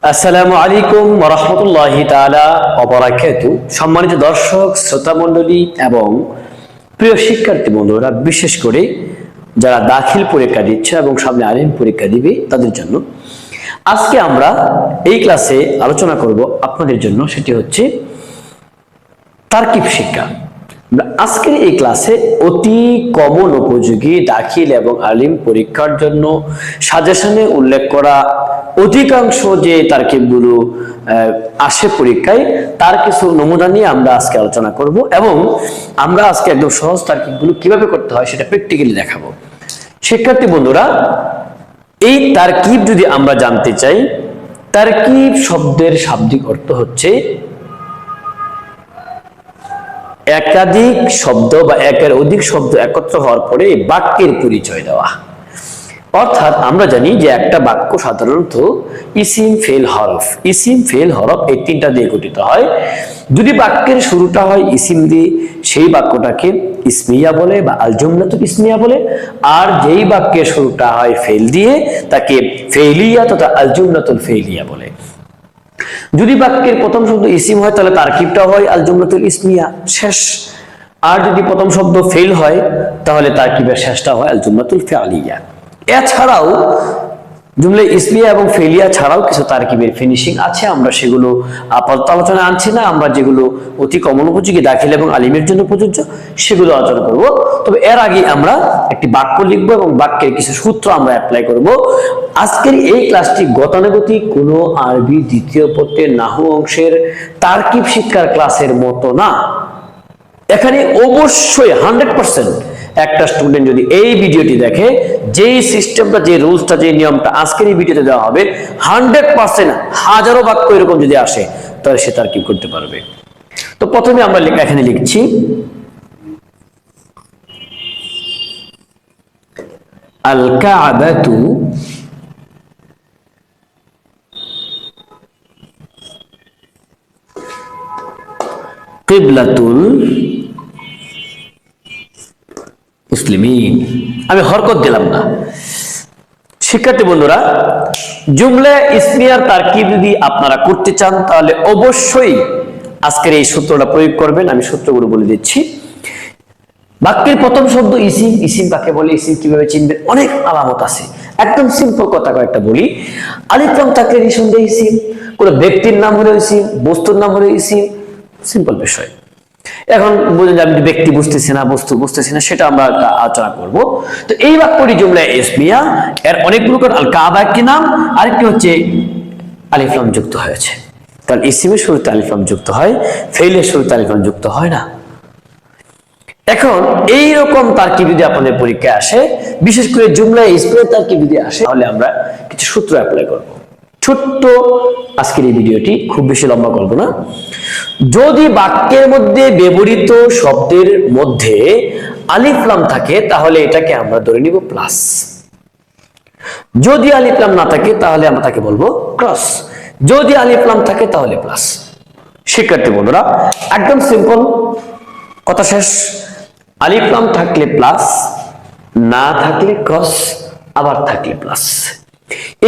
আসসালামু আলাইকুম ওয়া রাহমাতুল্লাহি তাআলা ওয়া বারাকাতুহু। সম্মানিত দর্শক, শ্রোতা মণ্ডলী এবং প্রিয় শিক্ষার্থী বন্ধুরা, বিশেষ করে যারা দাখিল পরীক্ষা দিচ্ছে এবং সামনে আলিম পরীক্ষা দিবে তাদের জন্য আজকে আমরা এই ক্লাসে আলোচনা করব আপনাদের জন্য, সেটি হচ্ছে তারকিব শিক্ষা। আজকের এই ক্লাসে অতি কমন উপযোগী দাখিল এবং আলিম পরীক্ষার জন্য সাজেশনে উল্লেখ করা অধিকাংশ যে তারকিবগুলো আসে পরীক্ষায় তার কিছু নমুনা নিয়ে আমরা আজকে আলোচনা করব এবং আমরা আজকে একদম সহজ তারকিবগুলো কিভাবে করতে হয় সেটা প্র্যাকটিক্যালি দেখাবো। শিক্ষার্থী বন্ধুরা, এই তারকিব যদি আমরা জানতে চাই, তারকিব শব্দের শাব্দিক অর্থ হচ্ছে একাধিক শব্দ বা একের অধিক শব্দ একত্র হওয়ার পরে বাক্যের পরিচয় দেওয়া। অর্থাৎ আমরা জানি যে একটা বাক্য সাধারণত ইসিম ফেল হরফ, ইসিম ফেল হরফ এই তিনটা দিয়ে গঠিত হয়। যদি বাক্যের শুরুটা হয় ইসিম দিয়ে, সেই বাক্যটাকে ইসমিয়া বলে বা আল জুমলাতুল ইসমিয়া বলে, আর যেই বাক্যের শুরুটা হয় ফেল দিয়ে তাকে ফেলিয়া তথা আল জুমলাতুল ফেলিয়া বলে। যদি বাক্যের প্রথম শব্দ ইসিম হয় তাহলে তারকিবটা হয় আল জুমলাতুল ইসমিয়া, শেষ। আর যদি প্রথম শব্দ ফেল হয় তাহলে তারকিবের শেষটা হয় আল জুমলাতুল ফিআলিয়া। এছাড়াও জুমলা ইসমিয়া এবং ফেলিয়া ছাড়াও কিছু তারকিবের ফিনিশিং আছে, আমরা সেগুলো আপাতত আলোচনা আনছি না। আমরা যেগুলো অতি কমন উপযোগী দাখিল এবং আলিমের জন্য প্রযোজ্য সেগুলো আলোচনা করব। তবে এর আগে আমরা একটি বাক্য লিখবো এবং বাক্যের কিছু সূত্র আমরা অ্যাপ্লাই করব। আজকের এই ক্লাসটি গতানুগতিক কোনো আরবি দ্বিতীয় পত্রের নাহু অংশের তারকিব শিক্ষার ক্লাসের মতো না। এখানে অবশ্যই 100% একটা স্টুডেন্ট যদি এই ভিডিওটি দেখে, যেই সিস্টেমটা, যে রুলসটা, যে নিয়মটা আজকের এই ভিডিওতে দেওয়া হবে, 100% হাজারো বাক্য এরকম যদি আসে তাহলে সে তারকিব করতে পারবে। তো প্রথমে আমরা এখানে লিখছি আল কাবাতু কিবলাতুল মুসলিমিন। আমি হরকত দিলাম না। শিক্ষার্থী বন্ধুরা, জুমলা ইসমিয়ার তারকিব যদি আপনারা করতে চান তাহলে অবশ্যই আজকের এই সূত্রটা প্রয়োগ করবেন। আমি সূত্রগুলো বলে দিচ্ছি। বাক্যের প্রথম শব্দ ইসিম, ইসিম কাকে বলে, ইসিম কিভাবে চিনবেন, অনেক আলামত আছে। একদম সিম্পল কথা কয়েকটা বলি। আলিফ লাম থাকলে নিঃসন্দেহে ইসিম, কোনো ব্যক্তির নাম হলে ইসিম, বস্তুর নাম হলে ইসিম, সিম্পল বিষয়। এখন বুঝলেন যে আমি ব্যক্তি বুঝতেছি না, বস্তু বুঝতেছি না, সেটা আমরা আলোচনা করব। তো এই বাক্যটি জুমলা ইসমিয়া, এর অনেকগুলো আল কাবা একটি নাম, আরেকটি হচ্ছে আলিফ লাম যুক্ত হয়েছে। কারণ ইসিমের শুরুতে আলিফ লাম যুক্ত হয়, ফেইলের শুরুতে আলিফ লাম যুক্ত হয় না। এখন এইরকম তারকিব যদি আপনাদের পরীক্ষায় আসে, বিশেষ করে জুমলা ইসমিয়ার তারকিব যদি আসে, তাহলে আমরা কিছু সূত্র অ্যাপ্লাই করব। ছোট্ট আজকের এই ভিডিওটি, খুব বেশি লম্বা করব না। যদি বাক্যের মধ্যে ব্যবহৃত শব্দের মধ্যে আলিফ লাম থাকে তাহলে এটাকে আমরা ধরে নিব প্লাস। যদি আলিফ লাম না থাকে তাহলে আমরা তাকে বলবো ক্রস। যদি আলিফ লাম থাকে তাহলে প্লাস। শিক্ষার্থী বন্ধুরা, একদম সিম্পল, কথা শেষ। আলিফ লাম থাকলে প্লাস, না থাকলে ক্রস, আবার থাকলে প্লাস।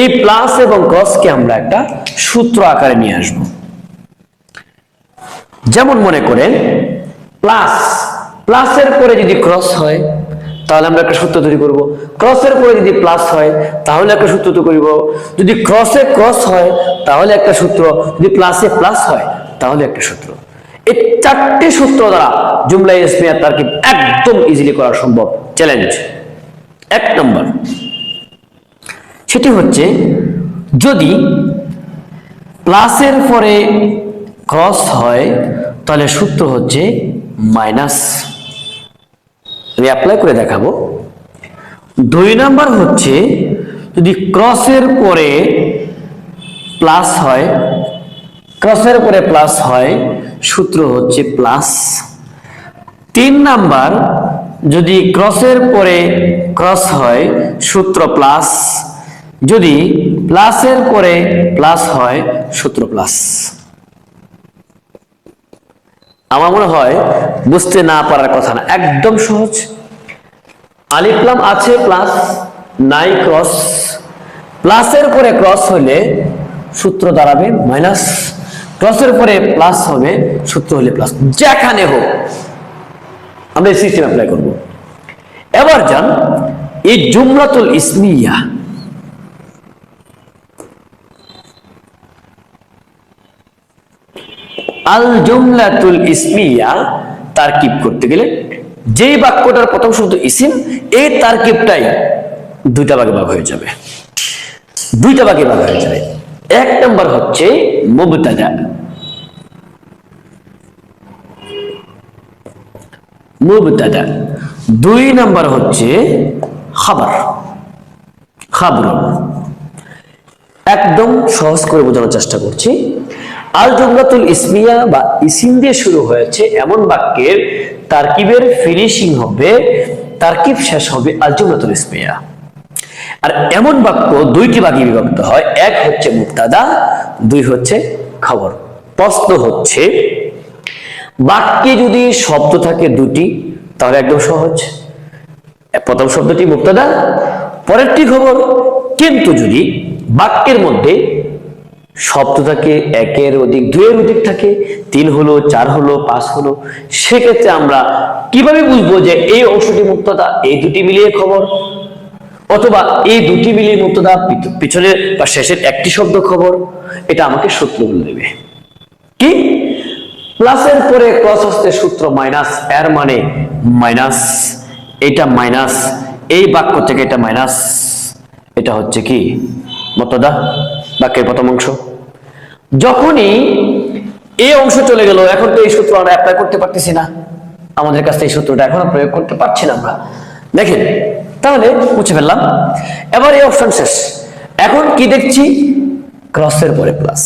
এই প্লাস এবং ক্রসকে আমরা একটা সূত্র আকারে নিয়ে আসব। যেমন মনে করেন প্লাস, প্লাসের পরে যদি ক্রস হয় তাহলে আমরা একটা সূত্র তৈরি করব। ক্রসের পরে যদি প্লাস হয় তাহলে একটা সূত্র তৈরি করব। যদি ক্রসে ক্রস হয় তাহলে একটা সূত্র, যদি প্লাসে প্লাস হয় তাহলে একটা সূত্র। এই চারটি সূত্র দ্বারা জুমলা ইসমিয়া তারকিব একদম ইজিলি করা সম্ভব। চ্যালেঞ্জ 1 নম্বর, সেটি হচ্ছে যদি প্লাসের পরে ক্রস হয় তাহলে সূত্র হচ্ছে মাইনাস। আমি অ্যাপ্লাই করে দেখাবো। 2 নাম্বার হচ্ছে যদি ক্রসের পরে প্লাস হয়, ক্রসের পরে প্লাস হয়, সূত্র হচ্ছে প্লাস। 3 নাম্বার, যদি ক্রসের পরে ক্রস হয় সূত্র প্লাস, যদি প্লাসের পরে প্লাস হয় সূত্র প্লাস। আমার মনে হয় বুঝতে না পারার কথা না, একদম সহজ। আলিফ লাম আছে, প্লাস নাই, ক্রস। প্লাসের পরে ক্রস হলে সূত্র দাঁড়াবে মাইনাস, ক্রসের পরে প্লাস হবে, সূত্র হলে প্লাস, যেখানে হোক আমরা এই সিস্টেম অ্যাপ্লাই করব। এবার যান এই জুমলাতুল ইসমিয়া, আল জুমলাতুল ইসমিয়া তারকিব করতে গেলে যেই বাক্যটার প্রথম শব্দ ইসিম, এই তারকিবটাই দুইটা ভাগে ভাগ হয়ে যাবে, দুইটা ভাগে ভাগ হয়ে যাবে। এক নম্বর হচ্ছে মুবতাদা, মুবতাদা, দুই নম্বর হচ্ছে খবর, খবর। একদম সহজ করে বোঝানোর চেষ্টা করছি। আল জুমলাতুল ইসমিয়া বা ইসিম দিয়ে শুরু হয়েছে এমন বাক্যের তারকিবের ফিনিশিং হবে, তারকিব শেষ হবে আল জুমলাতুল ইসমিয়া। আর এমন বাক্য দুইটি ভাগে বিভক্ত হয়, এক হচ্ছে মুবতাদা, দুই হচ্ছে খবর। প্রশ্ন হচ্ছে বাক্যে যদি শব্দ থাকে দুটি তাহলে একদম সহজ, প্রথম শব্দটি মুবতাদা, পরেরটি খবর। কিন্তু যদি বাক্যের মধ্যে শব্দ থাকে একের অধিক, দুইয়ের অধিক থাকে, 3 হলো, 4 হলো, 5 হলো, সেক্ষেত্রে আমরা কিভাবে বুঝবো যে এই অংশটি মুবতাদা, এই দুটি মিলিয়ে খবর, অথবা এই দুটি মিলিয়ে মুবতাদা, পিছনের বা শেষের একটি শব্দ খবর? এটা আমাকে সূত্র বলে দেবে। কি? প্লাসের পরে ক্রস আসতে সূত্র মাইনাস, এর মানে মাইনাস, এটা মাইনাস, এই বাক্য থেকে এটা মাইনাস, এটা হচ্ছে কি মুবতাদা, বাক্যের প্রথম অংশ। যখনই এই অংশ চলে গেল, এখন তো এই সূত্র আমরা অ্যাপ্লাই করতে পারতেছি না, আমাদের কাছে এই সূত্রটা এখন প্রয়োগ করতে পারছি না আমরা, দেখেন, তাহলে মুছে ফেললাম। এবার এই অপশন শেষ, এখন কি দেখছি? ক্রসের পরে প্লাস।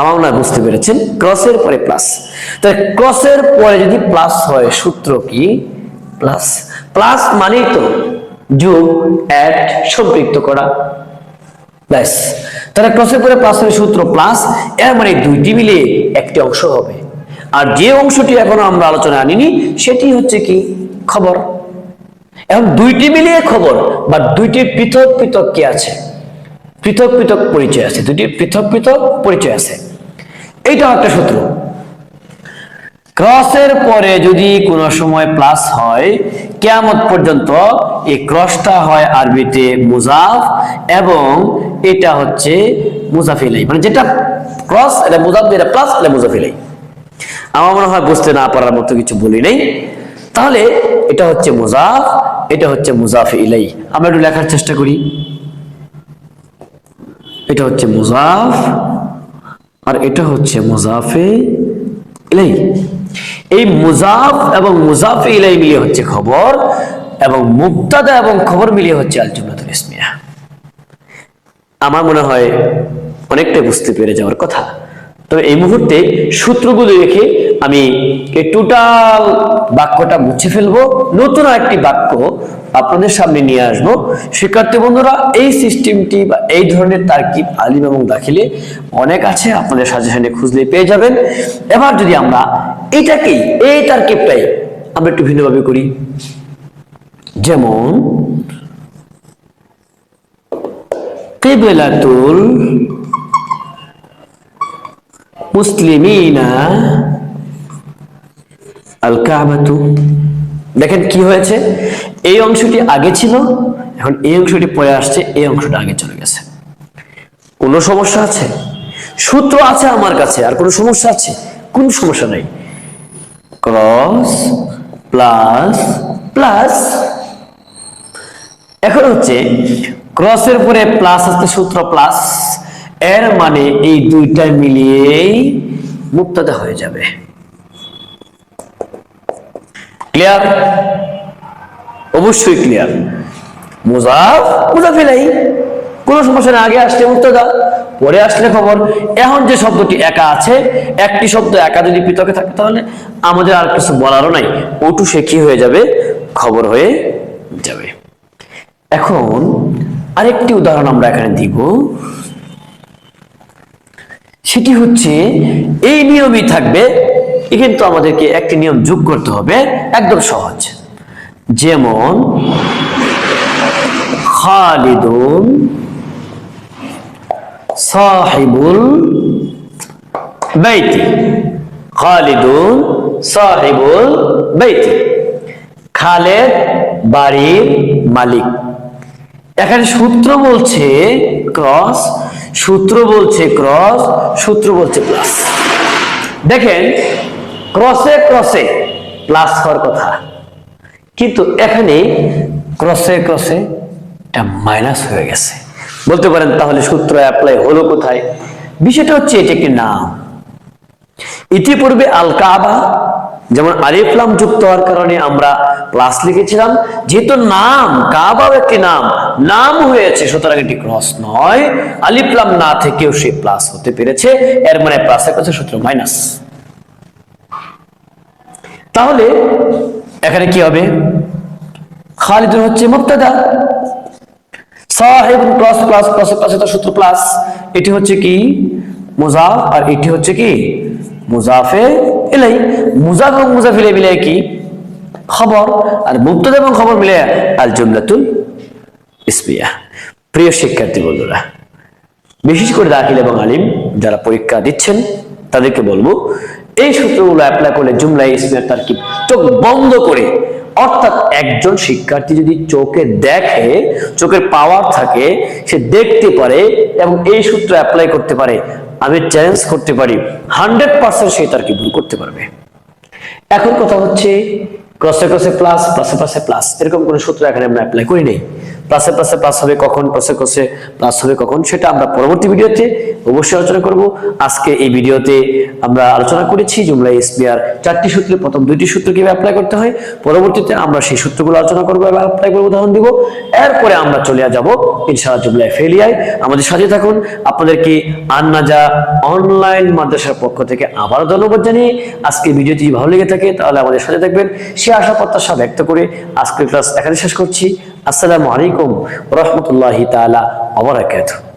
আমার মনে হয় বুঝতে পেরেছেন, ক্রসের পরে প্লাস। তাহলে ক্রসের পরে যদি প্লাস হয়, সূত্র কি? প্লাস। প্লাস মানেই তো যোগ, অ্যাড, সম্পৃক্ত করা, প্লাস। তাহলে ক্রসের পরে প্লাস এর সূত্র প্লাস, এর মানে দুইটি মিলে একটি অংশ হবে। আর যে অংশটি এখনো আমরা আলোচনা আনিনি সেটি হচ্ছে কি? খবর। এখন দুইটি মিলিয়ে খবর বা দুইটি পৃথক পৃথক কি আছে? পৃথক পৃথক পরিচয় আছে, দুটি পৃথক পৃথক পরিচয় আছে। এইটাও একটা সূত্র। ক্রসের পরে যদি কোনো সময় প্লাস হয়, কিয়ামত পর্যন্ত এই ক্রসটা হয় আরবিতে মুজাফ, এবং এটা হচ্ছে মুজাফ ইলাইহি, মানে যেটা ক্রস এটা মুজাফ, যেটা প্লাস এটা মুজাফ ইলাইহি। আমার মনে হয় বুঝতে না পারার মতো কিছু বলি নাই। তাহলে এটা হচ্ছে মুজাফ, এটা হচ্ছে মুজাফ ইলাইহি। আমরা একটু লেখার চেষ্টা করি। এটা হচ্ছে মুজাফ আর এটা হচ্ছে মুজাফে ইলাইহি। এই মুজাফ এবং মুজাফে ইলাইহি মিলিয়ে হচ্ছে খবর, এবং মুবতাদা এবং খবর মিলিয়ে হচ্ছে আল জুমলাতুল ইসমিয়া। আমার মনে হয় অনেকটাই বুঝতে পেরে যাওয়ার কথা। তবে এই মুহূর্তে সূত্রগুলো রেখে আমি এই টোটাল বাক্যটা মুছে ফেলবো, নতুন একটি বাক্য আপনাদের সামনে নিয়ে আসবো। শিক্ষার্থী বন্ধুরা, এই সিস্টেমটি বা এই ধরনের তারকিব আলিম এবং দাখিলে অনেক আছে, আপনাদের সাজেশনে খুঁজলে পেয়ে যাবেন। এবার যদি আমরা এটাকেই, এই তারকিবটাই আমরা একটু ভিন্নভাবে করি, যেমন কিবলাতুল মুসলিমিনা আল কাবাতু। দেখেন কি হয়েছে, এই অংশটি আগে ছিল, এখন এই অংশটি পরে আসছে, এই অংশটা আগে চলে গেছে। কোনো সমস্যা আছে? সূত্র আছে আমার কাছে, আর কোনো সমস্যা আছে? কোনো সমস্যা নাই। ক্রস প্লাস প্লাস, এখন হচ্ছে ক্রসের পরে প্লাস আসতে সূত্র প্লাস, এর মানে এই দুইটা মিলিয়েই মুবতাদা হয়ে যাবে। ক্লিয়ার? অবশ্যই ক্লিয়ার। মুজাফ, মুজাফ ইলাইহি, কোনো সমস্যা না, আগে আসলে মুবতাদা, পরে আসলে খবর। এখন যে শব্দটি একা আছে, একটি শব্দ একা যদি পৃথকে থাকে তাহলে আমাদের আর কিছু বলারও নাই, ওটু সে কি হয়ে যাবে? খবর হয়ে যাবে। এখন আরেকটি উদাহরণ আমরা এখানে দিব, সেটি হচ্ছে এই নিয়মই থাকবে, কিন্তু আমাদেরকে একটি নিয়ম যোগ করতে হবে, একদম সহজ। যেমন খালিদুন সাহিবুল বাইতি, খালিদুন সাহিবুল বাইতি, খালেদ বাড়ির মালিক। এখানে সূত্র বলছে ক্রস, সূত্র বলছে ক্রস, সূত্র বলছে প্লাস। দেখেন ক্রসে ক্রসে প্লাস হওয়ার কথা, কিন্তু এখানে ক্রসে ক্রসে এটা মাইনাস হয়ে গেছে। বলতে পারেন তাহলে সূত্র অ্যাপ্লাই হলো কোথায়? বিষয়টা হচ্ছে এটা একটি নাম। ইতিপূর্বে আল কাবা যেমন আলিফ লাম যুক্ত হওয়ার কারণে আমরা প্লাস লিখেছিলাম, যেহেতু নাম কাবাও একটি নাম হয়েছে, সুতরাং এটি ক্রস নয়। আলিফ লাম না থেকেও সে প্লাস হতে পেরেছে, এর মানে প্লাসের কাছে সূত্র মাইনাস। তাহলে এখানে কি হবে? খালিদুন হচ্ছে মুবতাদা, সাহিবুন প্লাস প্লাস প্লাসের পাশে তো সূত্র প্লাস, এটি হচ্ছে কি মুজাফ, আর এটি হচ্ছে কি মুজাফে ইলাই। মুজাফ এবং মুজাফ ইলাই মিলে কি খবর, আর মুবতাদা এবং খবর মিলে আল জুমলাতুল ইসমিয়া। প্রিয় শিক্ষার্থী বন্ধুরা, বিশেষ করে দাখিল এবং আলিম যারা পরীক্ষা দিচ্ছেন তাদেরকে বলবো, এই সূত্রগুলো অ্যাপ্লাই করলে জুমলা ইসমিয়ার তারকিব চোখ বন্ধ করে, অর্থাৎ একজন শিক্ষার্থী যদি চোখে দেখে, চোখের পাওয়ার থাকে, সে দেখতে পারে এবং এই সূত্র অ্যাপ্লাই করতে পারে, আমি চ্যালেঞ্জ করতে পারি 100% সে তারকিব দূর করতে পারবে। এখন কথা হচ্ছে ক্রসে ক্রসে প্লাস, প্লাসে প্লাসে প্লাস, এরকম কোন সূত্র এখানে আমরা অ্যাপ্লাই করি নাই। প্লাসে প্লাসে প্লাস হবে কখন, ক্রসে ক্রসে প্লাস হবে কখন, সেটা আমরা পরবর্তী ভিডিওতে অবশ্যই আলোচনা করব। আজকে এই ভিডিওতে আমরা আলোচনা করেছি জুমলা ইসমিয়ার 4টি সূত্রে প্রথম 2টি সূত্র কিভাবে অ্যাপ্লাই করতে হয়, পরবর্তীতে আমরা সেই সূত্রগুলো আলোচনা করব এবং অ্যাপ্লাই করব, উদাহরণ দিব। এরপরে আমরা চলে যাব ইনশাআল্লাহ জুমলা ফেলিয়ায়। আমাদের সাথে থাকুন। আপনাদেরকে আন্নাজা অনলাইন মাদ্রাসার পক্ষ থেকে আবার ধন্যবাদ জানিয়ে, আজকে ভিডিওটি যদি ভালো লেগে থাকে তাহলে আমাদের সাথে থাকবেন সে আশা প্রত্যাশা ব্যক্ত করে আজকের ক্লাস এখানে শেষ করছি। আসসালামু আলাইকুম ওয়া রাহমাতুল্লাহি তাআলা ওয়া বারাকাতুহু।